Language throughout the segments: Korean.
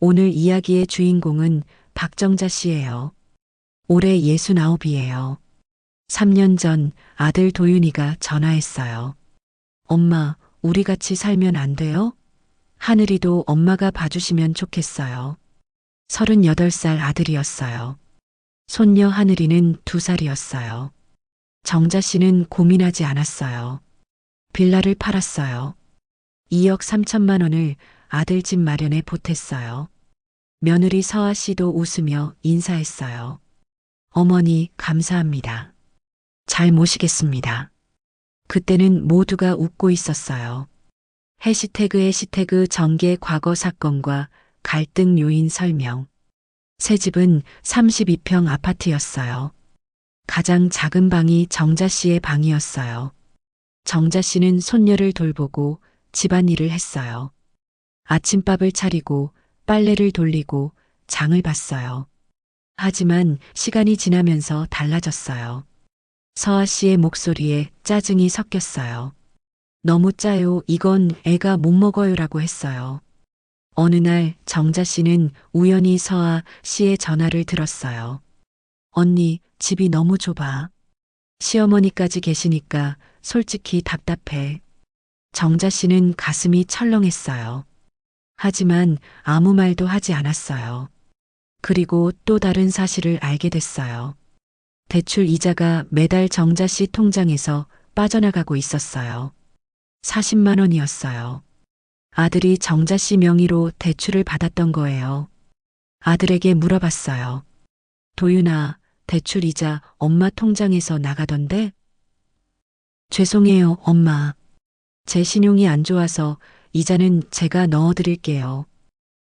오늘 이야기의 주인공은 박정자 씨예요. 올해 69이에요. 3년 전 아들 도윤이가 전화했어요. 엄마, 우리 같이 살면 안 돼요? 하늘이도 엄마가 봐주시면 좋겠어요. 38살 아들이었어요. 손녀 하늘이는 2살이었어요. 정자 씨는 고민하지 않았어요. 빌라를 팔았어요. 2억 3천만 원을 아들 집 마련에 보탰어요. 며느리 서아 씨도 웃으며 인사했어요. 어머니, 감사합니다. 잘 모시겠습니다. 그때는 모두가 웃고 있었어요. 해시태그 전개 과거 사건과 갈등 요인 설명. 새 집은 32평 아파트였어요. 가장 작은 방이 정자 씨의 방이었어요. 정자 씨는 손녀를 돌보고 집안일을 했어요. 아침밥을 차리고 빨래를 돌리고 장을 봤어요. 하지만 시간이 지나면서 달라졌어요. 서아 씨의 목소리에 짜증이 섞였어요. 너무 짜요. 이건 애가 못 먹어요라고 했어요. 어느 날 정자 씨는 우연히 서아 씨의 전화를 들었어요. 언니, 집이 너무 좁아. 시어머니까지 계시니까 솔직히 답답해. 정자 씨는 가슴이 철렁했어요. 하지만 아무 말도 하지 않았어요. 그리고 또 다른 사실을 알게 됐어요. 대출 이자가 매달 정자 씨 통장에서 빠져나가고 있었어요. 40만 원이었어요. 아들이 정자 씨 명의로 대출을 받았던 거예요. 아들에게 물어봤어요. 도윤아, 대출 이자 엄마 통장에서 나가던데? 죄송해요, 엄마. 제 신용이 안 좋아서 이자는 제가 넣어드릴게요.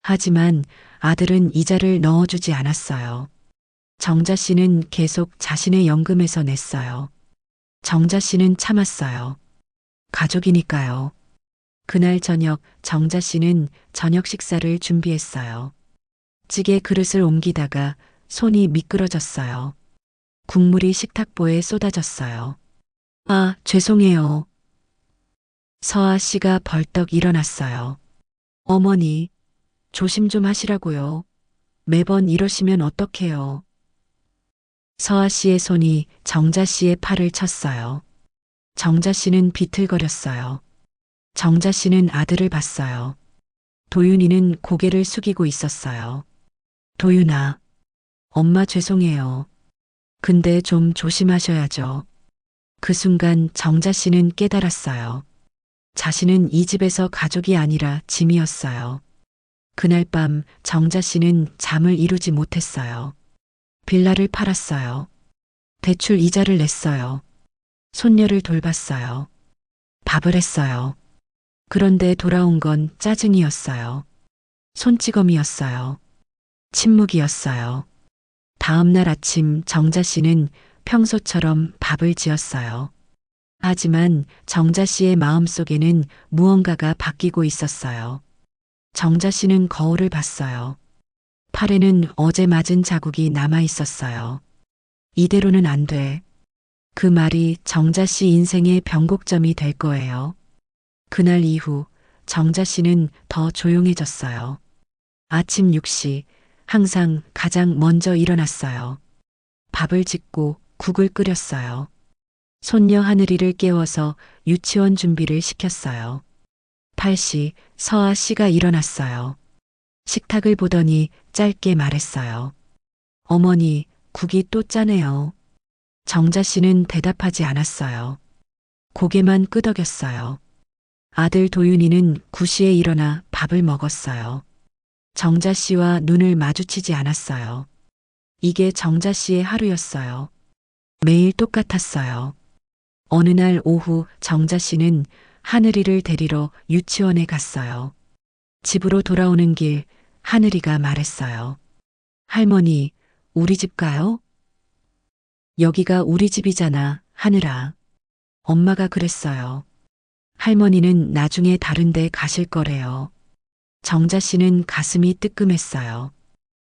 하지만 아들은 이자를 넣어주지 않았어요. 정자 씨는 계속 자신의 연금에서 냈어요. 정자 씨는 참았어요. 가족이니까요. 그날 저녁 정자 씨는 저녁 식사를 준비했어요. 찌개 그릇을 옮기다가 손이 미끄러졌어요. 국물이 식탁보에 쏟아졌어요. 아, 죄송해요. 서아 씨가 벌떡 일어났어요. 어머니, 조심 좀 하시라고요. 매번 이러시면 어떡해요. 서아 씨의 손이 정자 씨의 팔을 쳤어요. 정자 씨는 비틀거렸어요. 정자 씨는 아들을 봤어요. 도윤이는 고개를 숙이고 있었어요. 도윤아, 엄마 죄송해요. 근데 좀 조심하셔야죠. 그 순간 정자 씨는 깨달았어요. 자신은 이 집에서 가족이 아니라 짐이었어요. 그날 밤 정자 씨는 잠을 이루지 못했어요. 빌라를 팔았어요. 대출 이자를 냈어요. 손녀를 돌봤어요. 밥을 했어요. 그런데 돌아온 건 짜증이었어요. 손찌검이었어요. 침묵이었어요. 다음 날 아침 정자 씨는 평소처럼 밥을 지었어요. 하지만 정자 씨의 마음속에는 무언가가 바뀌고 있었어요. 정자 씨는 거울을 봤어요. 팔에는 어제 맞은 자국이 남아 있었어요. 이대로는 안 돼. 그 말이 정자 씨 인생의 변곡점이 될 거예요. 그날 이후 정자 씨는 더 조용해졌어요. 아침 6시 항상 가장 먼저 일어났어요. 밥을 짓고 국을 끓였어요. 손녀 하늘이를 깨워서 유치원 준비를 시켰어요. 8시 서아 씨가 일어났어요. 식탁을 보더니 짧게 말했어요. 어머니, 국이 또 짜네요. 정자 씨는 대답하지 않았어요. 고개만 끄덕였어요. 아들 도윤이는 9시에 일어나 밥을 먹었어요. 정자 씨와 눈을 마주치지 않았어요. 이게 정자 씨의 하루였어요. 매일 똑같았어요. 어느 날 오후 정자 씨는 하늘이를 데리러 유치원에 갔어요. 집으로 돌아오는 길 하늘이가 말했어요. 할머니, 우리 집 가요? 여기가 우리 집이잖아, 하늘아. 엄마가 그랬어요. 할머니는 나중에 다른 데 가실 거래요. 정자 씨는 가슴이 뜨끔했어요.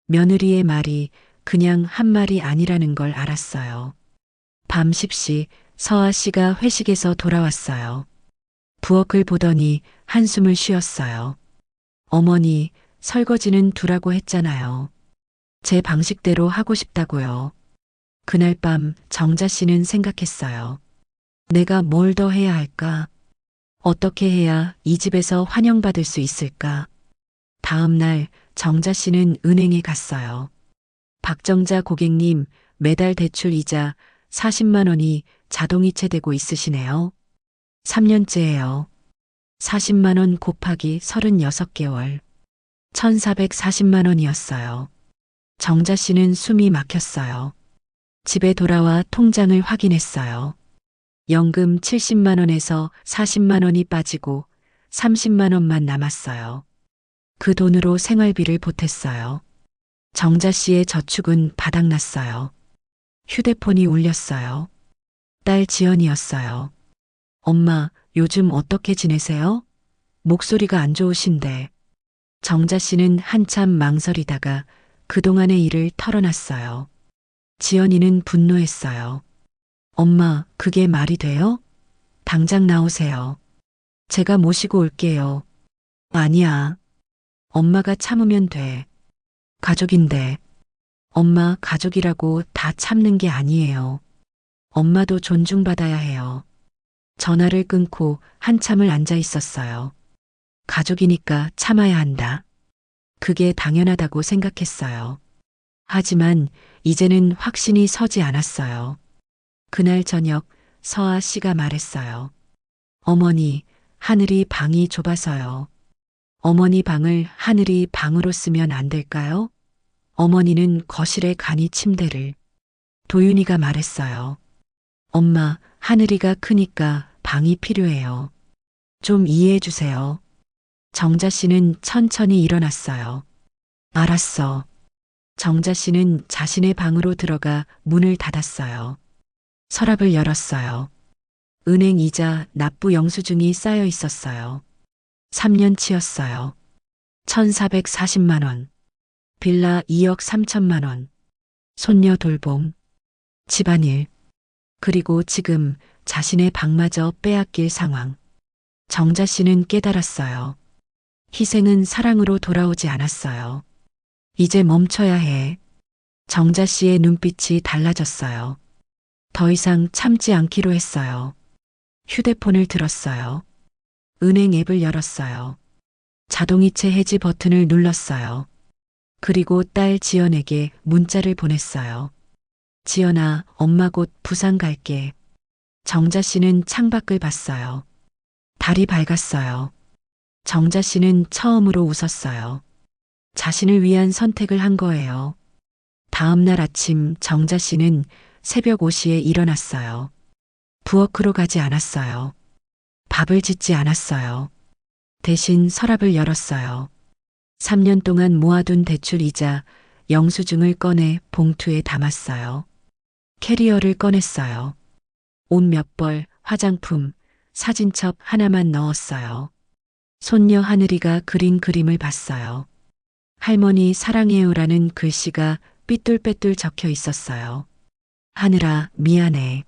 며느리의 말이 그냥 한 말이 아니라는 걸 알았어요. 밤 10시 서아 씨가 회식에서 돌아왔어요. 부엌을 보더니 한숨을 쉬었어요. 어머니, 설거지는 두라고 했잖아요. 제 방식대로 하고 싶다고요. 그날 밤 정자 씨는 생각했어요. 내가 뭘 더 해야 할까? 어떻게 해야 이 집에서 환영받을 수 있을까? 다음 날 정자 씨는 은행에 갔어요. 박정자 고객님, 매달 대출 이자 40만 원이 자동이체되고 있으시네요. 3년째예요. 40만 원 곱하기 36개월. 1,440만 원이었어요. 정자 씨는 숨이 막혔어요. 집에 돌아와 통장을 확인했어요. 연금 70만 원에서 40만 원이 빠지고 30만 원만 남았어요. 그 돈으로 생활비를 보탰어요. 정자 씨의 저축은 바닥났어요. 휴대폰이 울렸어요. 딸 지연이었어요. 엄마, 요즘 어떻게 지내세요? 목소리가 안 좋으신데. 정자 씨는 한참 망설이다가 그동안의 일을 털어놨어요. 지연이는 분노했어요. 엄마, 그게 말이 돼요? 당장 나오세요. 제가 모시고 올게요. 아니야. 엄마가 참으면 돼. 가족인데. 엄마, 가족이라고 다 참는 게 아니에요. 엄마도 존중받아야 해요. 전화를 끊고 한참을 앉아 있었어요. 가족이니까 참아야 한다. 그게 당연하다고 생각했어요. 하지만 이제는 확신이 서지 않았어요. 그날 저녁 서아 씨가 말했어요. 어머니, 하늘이 방이 좁아서요. 어머니 방을 하늘이 방으로 쓰면 안 될까요? 어머니는 거실에 가니 침대를. 도윤이가 말했어요. 엄마, 하늘이가 크니까 방이 필요해요. 좀 이해해 주세요. 정자 씨는 천천히 일어났어요. 알았어. 정자 씨는 자신의 방으로 들어가 문을 닫았어요. 서랍을 열었어요. 은행 이자 납부 영수증이 쌓여 있었어요. 3년치였어요. 1,440만 원. 빌라 2억 3천만 원. 손녀 돌봄. 집안일. 그리고 지금 자신의 방마저 빼앗길 상황. 정자 씨는 깨달았어요. 희생은 사랑으로 돌아오지 않았어요. 이제 멈춰야 해. 정자 씨의 눈빛이 달라졌어요. 더 이상 참지 않기로 했어요. 휴대폰을 들었어요. 은행 앱을 열었어요. 자동이체 해지 버튼을 눌렀어요. 그리고 딸 지연에게 문자를 보냈어요. 지연아, 엄마 곧 부산 갈게. 정자 씨는 창밖을 봤어요. 달이 밝았어요. 정자 씨는 처음으로 웃었어요. 자신을 위한 선택을 한 거예요. 다음 날 아침 정자 씨는 새벽 5시에 일어났어요. 부엌으로 가지 않았어요. 밥을 짓지 않았어요. 대신 서랍을 열었어요. 3년 동안 모아둔 대출 이자, 영수증을 꺼내 봉투에 담았어요. 캐리어를 꺼냈어요. 옷 몇 벌, 화장품, 사진첩 하나만 넣었어요. 손녀 하늘이가 그린 그림을 봤어요. 할머니 사랑해요라는 글씨가 삐뚤빼뚤 적혀 있었어요. 하늘아, 미안해.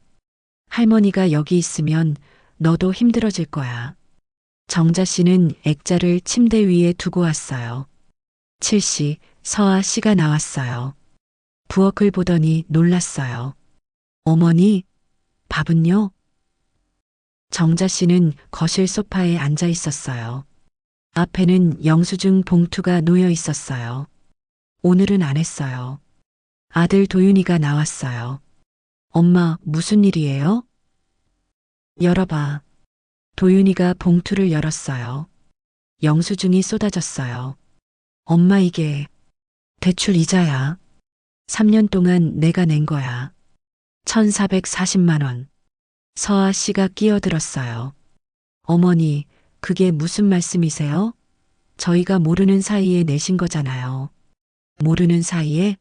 할머니가 여기 있으면 너도 힘들어질 거야. 정자 씨는 액자를 침대 위에 두고 왔어요. 7시, 서아 씨가 나왔어요. 부엌을 보더니 놀랐어요. 어머니, 밥은요? 정자 씨는 거실 소파에 앉아 있었어요. 앞에는 영수증 봉투가 놓여 있었어요. 오늘은 안 했어요. 아들 도윤이가 나왔어요. 엄마, 무슨 일이에요? 열어봐. 도윤이가 봉투를 열었어요. 영수증이 쏟아졌어요. 엄마, 이게 대출 이자야. 3년 동안 내가 낸 거야. 1,440만 원. 서아 씨가 끼어들었어요. 어머니, 그게 무슨 말씀이세요? 저희가 모르는 사이에 내신 거잖아요. 모르는 사이에?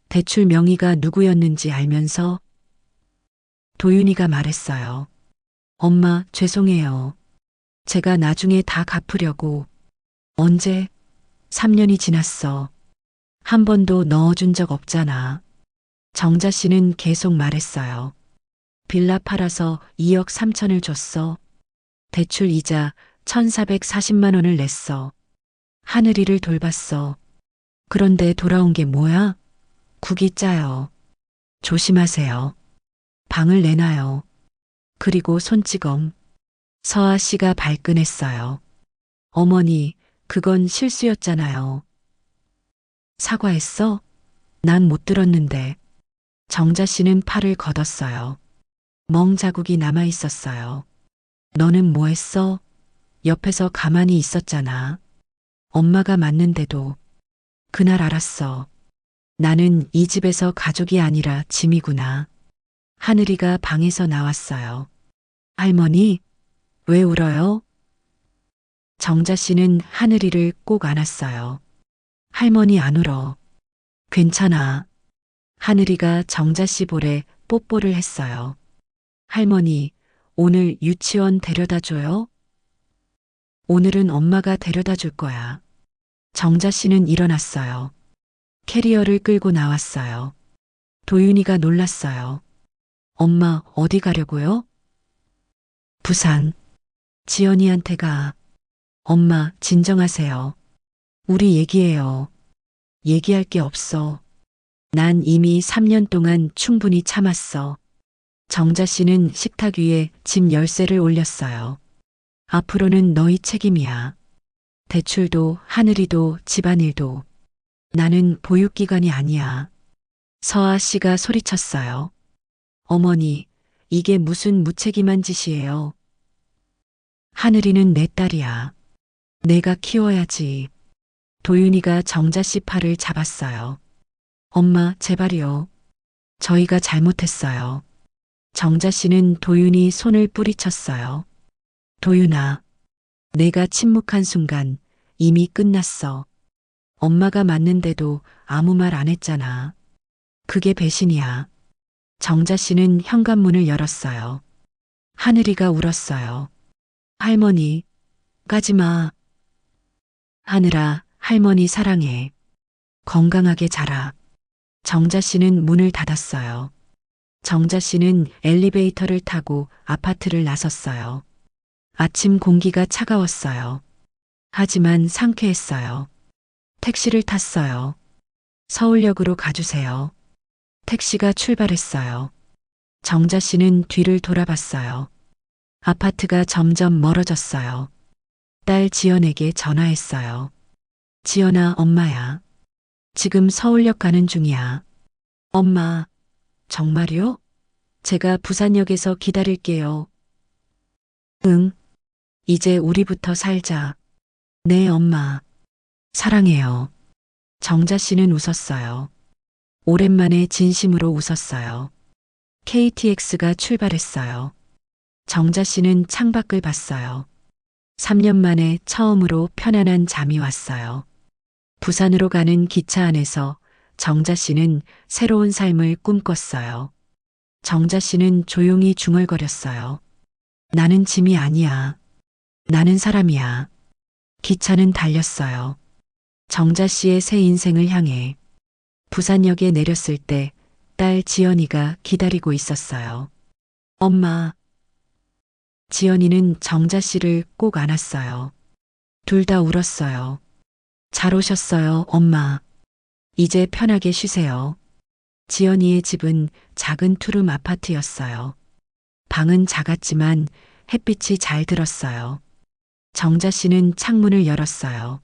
대출 명의가 누구였는지 알면서? 도윤이가 말했어요. 엄마, 죄송해요. 제가 나중에 다 갚으려고. 언제? 3년이 지났어. 한 번도 넣어준 적 없잖아. 정자 씨는 계속 말했어요. 빌라 팔아서 2억 3천을 줬어. 대출 이자 1,440만 원을 냈어. 하늘이를 돌봤어. 그런데 돌아온 게 뭐야? 국이 짜요. 조심하세요. 방을 내놔요. 그리고 손찌검. 서아 씨가 발끈했어요. 어머니, 그건 실수였잖아요. 사과했어? 난 못 들었는데. 정자 씨는 팔을 걷었어요. 멍 자국이 남아 있었어요. 너는 뭐 했어? 옆에서 가만히 있었잖아. 엄마가 맞는데도. 그날 알았어. 나는 이 집에서 가족이 아니라 짐이구나. 하늘이가 방에서 나왔어요. 할머니, 왜 울어요? 정자 씨는 하늘이를 꼭 안았어요. 할머니 안 울어. 괜찮아. 하늘이가 정자 씨 볼에 뽀뽀를 했어요. 할머니, 오늘 유치원 데려다 줘요? 오늘은 엄마가 데려다 줄 거야. 정자 씨는 일어났어요. 캐리어를 끌고 나왔어요. 도윤이가 놀랐어요. 엄마, 어디 가려고요? 부산. 지연이한테 가. 엄마, 진정하세요. 우리 얘기해요. 얘기할 게 없어. 난 이미 3년 동안 충분히 참았어. 정자 씨는 식탁 위에 집 열쇠를 올렸어요. 앞으로는 너희 책임이야. 대출도, 하늘이도, 집안일도. 나는 보육기관이 아니야. 서아 씨가 소리쳤어요. 어머니, 이게 무슨 무책임한 짓이에요. 하늘이는 내 딸이야. 내가 키워야지. 도윤이가 정자 씨 팔을 잡았어요. 엄마, 제발이요. 저희가 잘못했어요. 정자 씨는 도윤이 손을 뿌리쳤어요. 도윤아, 내가 침묵한 순간 이미 끝났어. 엄마가 맞는데도 아무 말 안 했잖아. 그게 배신이야. 정자 씨는 현관문을 열었어요. 하늘이가 울었어요. 할머니, 가지 마. 하늘아, 할머니 사랑해. 건강하게 자라. 정자 씨는 문을 닫았어요. 정자 씨는 엘리베이터를 타고 아파트를 나섰어요. 아침 공기가 차가웠어요. 하지만 상쾌했어요. 택시를 탔어요. 서울역으로 가주세요. 택시가 출발했어요. 정자 씨는 뒤를 돌아봤어요. 아파트가 점점 멀어졌어요. 딸 지연에게 전화했어요. 지연아, 엄마야. 지금 서울역 가는 중이야. 엄마, 정말요? 제가 부산역에서 기다릴게요. 응, 이제 우리부터 살자. 네, 엄마. 사랑해요. 정자 씨는 웃었어요. 오랜만에 진심으로 웃었어요. KTX가 출발했어요. 정자 씨는 창밖을 봤어요. 3년 만에 처음으로 편안한 잠이 왔어요. 부산으로 가는 기차 안에서 정자 씨는 새로운 삶을 꿈꿨어요. 정자 씨는 조용히 중얼거렸어요. 나는 짐이 아니야. 나는 사람이야. 기차는 달렸어요. 정자 씨의 새 인생을 향해. 부산역에 내렸을 때 딸 지연이가 기다리고 있었어요. 엄마. 지연이는 정자 씨를 꼭 안았어요. 둘 다 울었어요. 잘 오셨어요, 엄마. 이제 편하게 쉬세요. 지연이의 집은 작은 투룸 아파트였어요. 방은 작았지만 햇빛이 잘 들었어요. 정자 씨는 창문을 열었어요.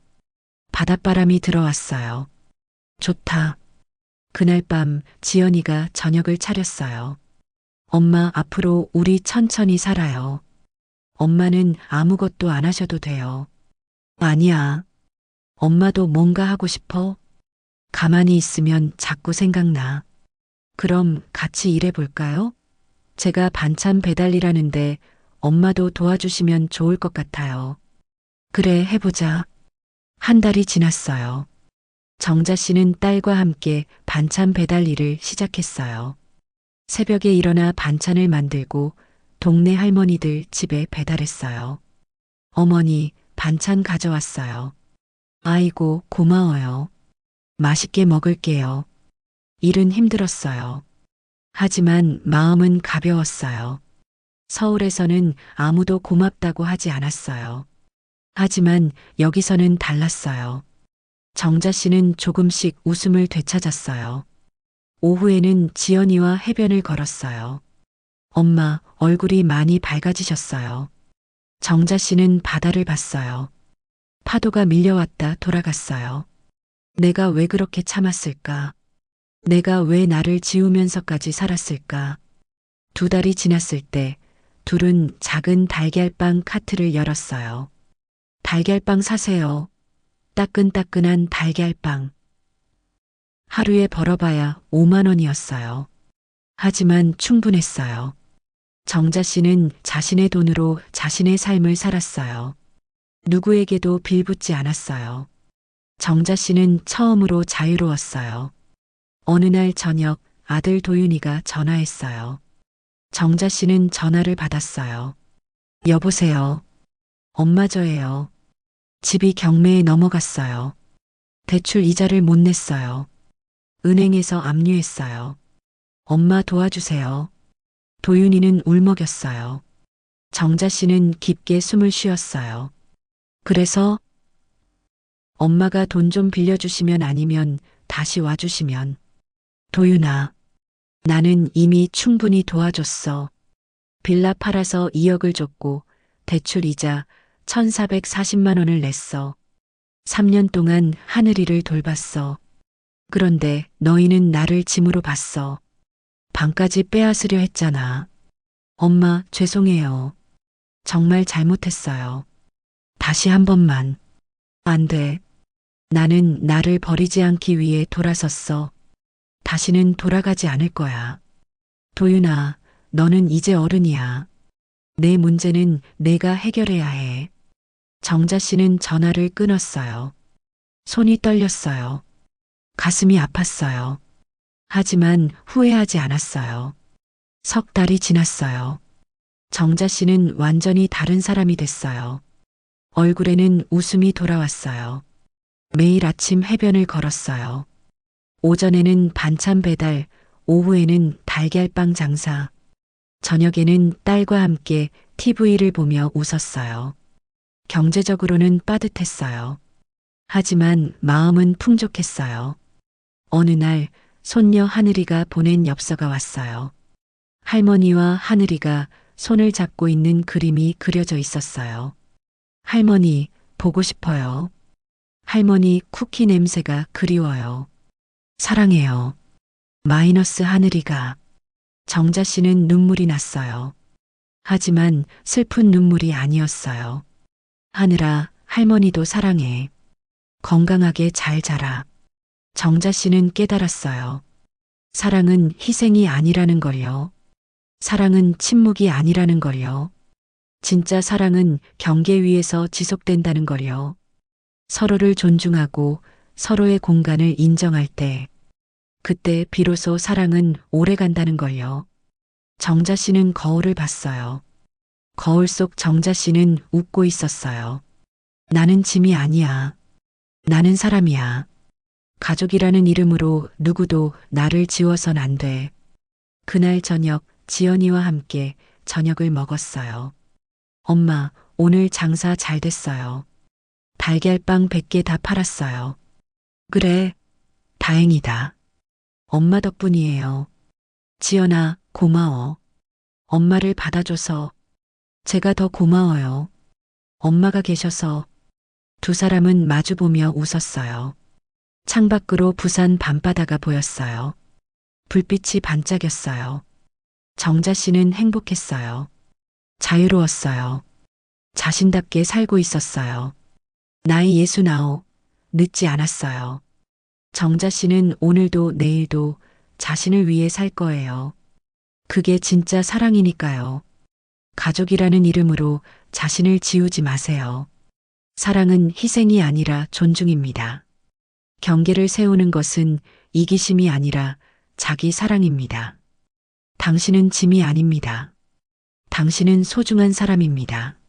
바닷바람이 들어왔어요. 좋다. 그날 밤 지연이가 저녁을 차렸어요. 엄마, 앞으로 우리 천천히 살아요. 엄마는 아무것도 안 하셔도 돼요. 아니야. 엄마도 뭔가 하고 싶어? 가만히 있으면 자꾸 생각나. 그럼 같이 일해볼까요? 제가 반찬 배달일하는데 엄마도 도와주시면 좋을 것 같아요. 그래, 해보자. 한 달이 지났어요. 정자 씨는 딸과 함께 반찬 배달 일을 시작했어요. 새벽에 일어나 반찬을 만들고 동네 할머니들 집에 배달했어요. 어머니, 반찬 가져왔어요. 아이고, 고마워요. 맛있게 먹을게요. 일은 힘들었어요. 하지만 마음은 가벼웠어요. 서울에서는 아무도 고맙다고 하지 않았어요. 하지만 여기서는 달랐어요. 정자 씨는 조금씩 웃음을 되찾았어요. 오후에는 지연이와 해변을 걸었어요. 엄마, 얼굴이 많이 밝아지셨어요. 정자 씨는 바다를 봤어요. 파도가 밀려왔다 돌아갔어요. 내가 왜 그렇게 참았을까? 내가 왜 나를 지우면서까지 살았을까? 2달이 지났을 때 둘은 작은 달걀빵 카트를 열었어요. 달걀빵 사세요. 따끈따끈한 달걀빵. 하루에 벌어봐야 5만 원이었어요. 하지만 충분했어요. 정자 씨는 자신의 돈으로 자신의 삶을 살았어요. 누구에게도 빌붙지 않았어요. 정자 씨는 처음으로 자유로웠어요. 어느 날 저녁 아들 도윤이가 전화했어요. 정자 씨는 전화를 받았어요. 여보세요. 엄마 저예요. 집이 경매에 넘어갔어요. 대출 이자를 못 냈어요. 은행에서 압류했어요. 엄마 도와주세요. 도윤이는 울먹였어요. 정자 씨는 깊게 숨을 쉬었어요. 그래서 엄마가 돈 좀 빌려주시면 아니면 다시 와주시면. 도윤아, 나는 이미 충분히 도와줬어. 빌라 팔아서 2억을 줬고 대출 이자 1,440만 원을 냈어. 3년 동안 하늘이를 돌봤어. 그런데 너희는 나를 짐으로 봤어. 방까지 빼앗으려 했잖아. 엄마, 죄송해요. 정말 잘못했어요. 다시 한 번만. 안 돼. 나는 나를 버리지 않기 위해 돌아섰어. 다시는 돌아가지 않을 거야. 도윤아, 너는 이제 어른이야. 내 문제는 내가 해결해야 해. 정자 씨는 전화를 끊었어요. 손이 떨렸어요. 가슴이 아팠어요. 하지만 후회하지 않았어요. 3달이 지났어요. 정자 씨는 완전히 다른 사람이 됐어요. 얼굴에는 웃음이 돌아왔어요. 매일 아침 해변을 걸었어요. 오전에는 반찬 배달, 오후에는 달걀빵 장사. 저녁에는 딸과 함께 TV를 보며 웃었어요. 경제적으로는 빠듯했어요. 하지만 마음은 풍족했어요. 어느 날 손녀 하늘이가 보낸 엽서가 왔어요. 할머니와 하늘이가 손을 잡고 있는 그림이 그려져 있었어요. 할머니, 보고 싶어요. 할머니 쿠키 냄새가 그리워요. 사랑해요. 마이너스 하늘이가. 정자 씨는 눈물이 났어요. 하지만 슬픈 눈물이 아니었어요. 하늘아, 할머니도 사랑해. 건강하게 잘 자라. 정자 씨는 깨달았어요. 사랑은 희생이 아니라는 걸요. 사랑은 침묵이 아니라는 걸요. 진짜 사랑은 경계 위에서 지속된다는 걸요. 서로를 존중하고 서로의 공간을 인정할 때, 그때 비로소 사랑은 오래 간다는 걸요. 정자 씨는 거울을 봤어요. 거울 속 정자 씨는 웃고 있었어요. 나는 짐이 아니야. 나는 사람이야. 가족이라는 이름으로 누구도 나를 지워선 안 돼. 그날 저녁 지연이와 함께 저녁을 먹었어요. 엄마, 오늘 장사 잘 됐어요. 달걀빵 100개 다 팔았어요. 그래, 다행이다. 엄마 덕분이에요. 지연아, 고마워. 엄마를 받아줘서 제가 더 고마워요. 엄마가 계셔서. 2사람은 마주보며 웃었어요. 창밖으로 부산 밤바다가 보였어요. 불빛이 반짝였어요. 정자 씨는 행복했어요. 자유로웠어요. 자신답게 살고 있었어요. 나이 69, 늦지 않았어요. 정자 씨는 오늘도 내일도 자신을 위해 살 거예요. 그게 진짜 사랑이니까요. 가족이라는 이름으로 자신을 지우지 마세요. 사랑은 희생이 아니라 존중입니다. 경계를 세우는 것은 이기심이 아니라 자기 사랑입니다. 당신은 짐이 아닙니다. 당신은 소중한 사람입니다.